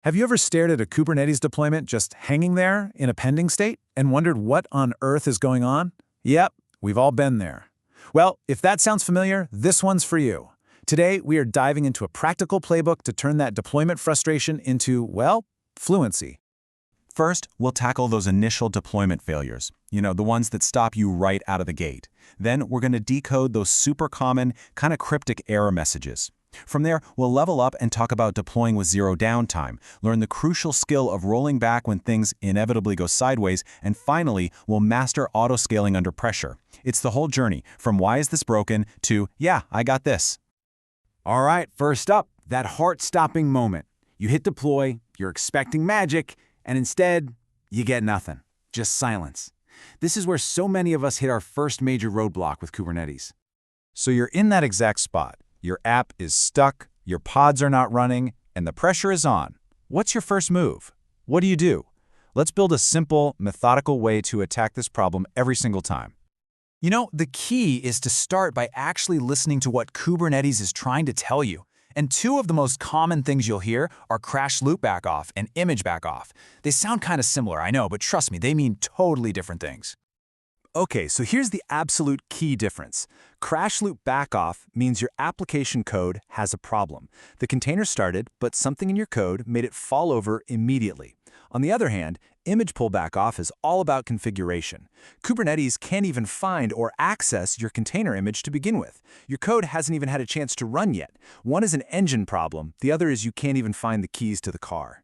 Have you ever stared at a Kubernetes deployment just hanging there in a pending state and wondered what on earth is going on? Yep, we've all been there. Well, if that sounds familiar, this one's for you. Today, we are diving into a practical playbook to turn that deployment frustration into, well, fluency. First, we'll tackle those initial deployment failures, the ones that stop you right out of the gate. Then we're going to decode those super common, kind of cryptic error messages. From there, we'll level up and talk about deploying with zero downtime, learn the crucial skill of rolling back when things inevitably go sideways, and finally, we'll master auto-scaling under pressure. It's the whole journey, from why is this broken to, yeah, I got this. All right, first up, that heart-stopping moment. You hit deploy, you're expecting magic, and instead, you get nothing. Just silence. This is where so many of us hit our first major roadblock with Kubernetes. So you're in that exact spot. Your app is stuck, your pods are not running, and the pressure is on. What's your first move? What do? Let's build a simple, methodical way to attack this problem every single time. The key is to start by actually listening to what Kubernetes is trying to tell you. And two of the most common things you'll hear are crash loop backoff and image backoff. They sound kind of similar, I know, but trust me, they mean totally different things. Okay, so here's the absolute key difference. Crash loop backoff means your application code has a problem. The container started, but something in your code made it fall over immediately. On the other hand, image pull backoff is all about configuration. Kubernetes can't even find or access your container image to begin with. Your code hasn't even had a chance to run yet. One is an engine problem, the other is you can't even find the keys to the car.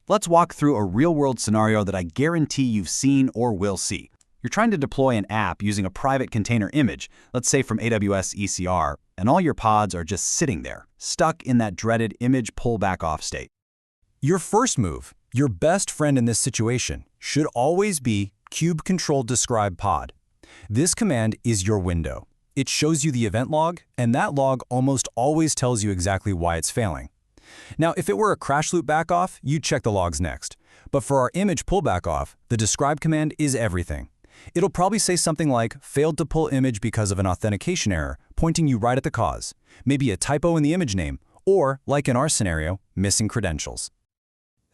Let's walk through a real-world scenario that I guarantee you've seen or will see. You're trying to deploy an app using a private container image, let's say from AWS ECR, and all your pods are just sitting there, stuck in that dreaded image pull back off state. Your first move, your best friend in this situation, should always be kube control describe pod. This command is your window. It shows you the event log, and that log almost always tells you exactly why it's failing. Now, if it were a crash loop backoff, you'd check the logs next. But for our image pull back off, the describe command is everything. It'll probably say something like, failed to pull image because of an authentication error, pointing you right at the cause, maybe a typo in the image name, or, like in our scenario, missing credentials.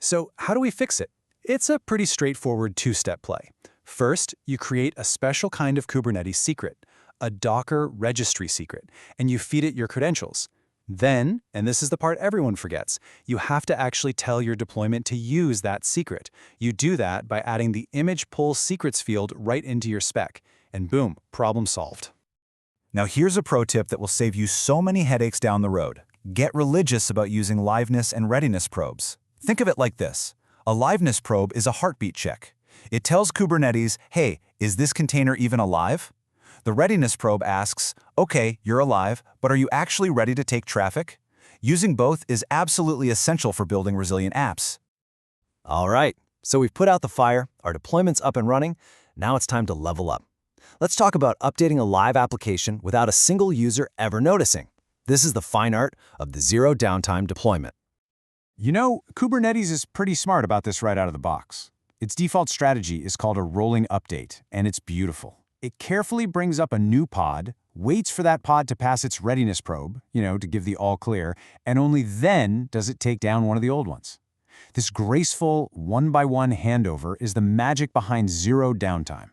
So how do we fix it? It's a pretty straightforward two-step play. First, you create a special kind of Kubernetes secret, a Docker registry secret, and you feed it your credentials. Then, and this is the part everyone forgets, you have to actually tell your deployment to use that secret. You do that by adding the image pull secrets field right into your spec, and boom, problem solved. Now here's a pro tip that will save you so many headaches down the road. Get religious about using liveness and readiness probes. Think of it like this. A liveness probe is a heartbeat check. It tells Kubernetes, hey, is this container even alive? The readiness probe asks, okay, you're alive, but are you actually ready to take traffic? Using both is absolutely essential for building resilient apps. All right, so we've put out the fire, our deployment's up and running, now it's time to level up. Let's talk about updating a live application without a single user ever noticing. This is the fine art of the zero downtime deployment. Kubernetes is pretty smart about this right out of the box. Its default strategy is called a rolling update, and it's beautiful. It carefully brings up a new pod, waits for that pod to pass its readiness probe, to give the all clear, and only then does it take down one of the old ones. This graceful, one-by-one handover is the magic behind zero downtime.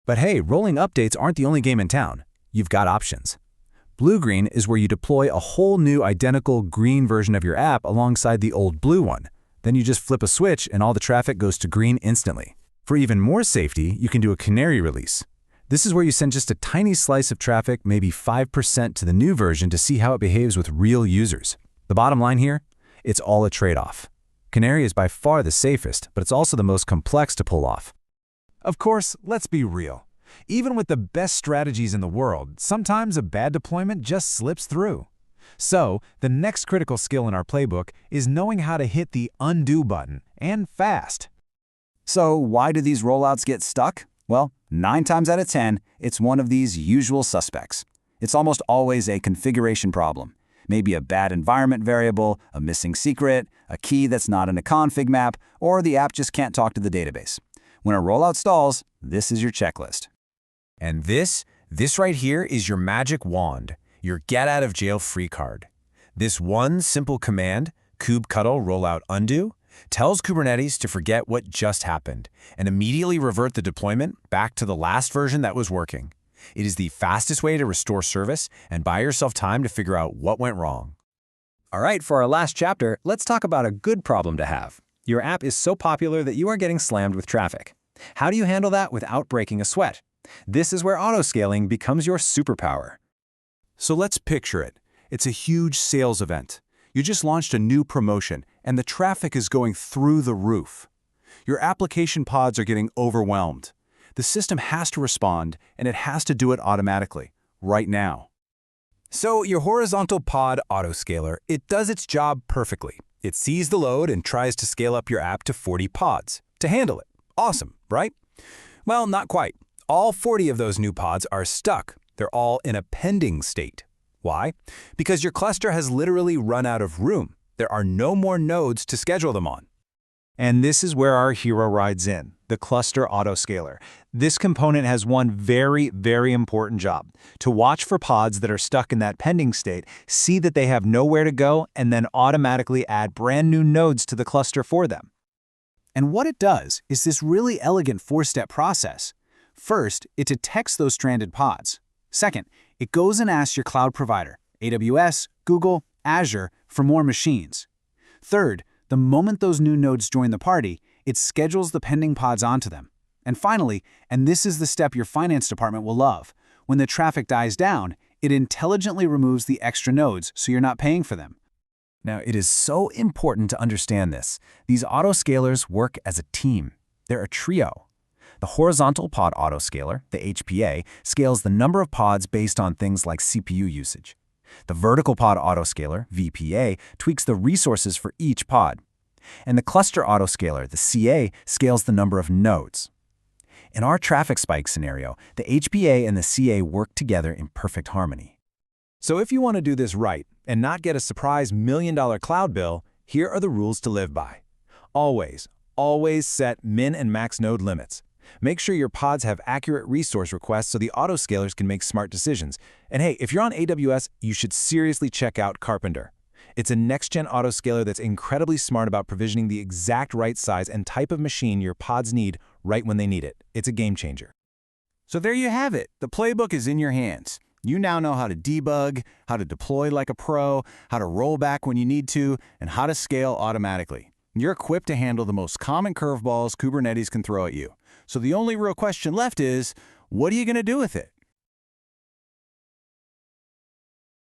But hey, rolling updates aren't the only game in town. You've got options. Blue-green is where you deploy a whole new identical green version of your app alongside the old blue one. Then you just flip a switch and all the traffic goes to green instantly. For even more safety, you can do a canary release. This is where you send just a tiny slice of traffic, maybe 5% to the new version to see how it behaves with real users. The bottom line here, it's all a trade-off. Canary is by far the safest, but it's also the most complex to pull off. Of course, let's be real. Even with the best strategies in the world, sometimes a bad deployment just slips through. So, the next critical skill in our playbook is knowing how to hit the undo button, and fast. So why do these rollouts get stuck? Well, 9 times out of 10, it's one of these usual suspects. It's almost always a configuration problem. Maybe a bad environment variable, a missing secret, a key that's not in a config map, or the app just can't talk to the database. When a rollout stalls, this is your checklist. And this right here is your magic wand, your get-out-of-jail-free card. This one simple command, kubectl rollout undo, Tells Kubernetes to forget what just happened and immediately revert the deployment back to the last version that was working. It is the fastest way to restore service and buy yourself time to figure out what went wrong. All right, for our last chapter, let's talk about a good problem to have. Your app is so popular that you are getting slammed with traffic. How do you handle that without breaking a sweat? This is where autoscaling becomes your superpower. So let's picture it. It's a huge sales event. You just launched a new promotion, and the traffic is going through the roof. Your application pods are getting overwhelmed. The system has to respond, and it has to do it automatically, right now. So your horizontal pod autoscaler, it does its job perfectly. It sees the load and tries to scale up your app to 40 pods to handle it. Awesome, right? Well, not quite. All 40 of those new pods are stuck. They're all in a pending state. Why? Because your cluster has literally run out of room. There are no more nodes to schedule them on. And this is where our hero rides in, the cluster autoscaler. This component has one very, very important job: to watch for pods that are stuck in that pending state, see that they have nowhere to go, and then automatically add brand new nodes to the cluster for them. And what it does is this really elegant four-step process. First, it detects those stranded pods. Second, it goes and asks your cloud provider, AWS, Google, Azure, for more machines. Third, the moment those new nodes join the party, it schedules the pending pods onto them. And finally, and this is the step your finance department will love, when the traffic dies down, it intelligently removes the extra nodes so you're not paying for them. Now, it is so important to understand this. These autoscalers work as a team. They're a trio. The horizontal pod autoscaler, the HPA, scales the number of pods based on things like CPU usage. The vertical pod autoscaler, VPA, tweaks the resources for each pod. And the cluster autoscaler, the CA, scales the number of nodes. In our traffic spike scenario, the HPA and the CA work together in perfect harmony. So if you want to do this right and not get a surprise $1 million cloud bill, here are the rules to live by. Always set min and max node limits. Make sure your pods have accurate resource requests so the autoscalers can make smart decisions. And hey, if you're on AWS, you should seriously check out Carpenter. It's a next-gen autoscaler that's incredibly smart about provisioning the exact right size and type of machine your pods need right when they need it. It's a game changer. So there you have it. The playbook is in your hands. You now know how to debug, how to deploy like a pro, how to roll back when you need to, and how to scale automatically. You're equipped to handle the most common curveballs Kubernetes can throw at you. So the only real question left is, what are you going to do with it?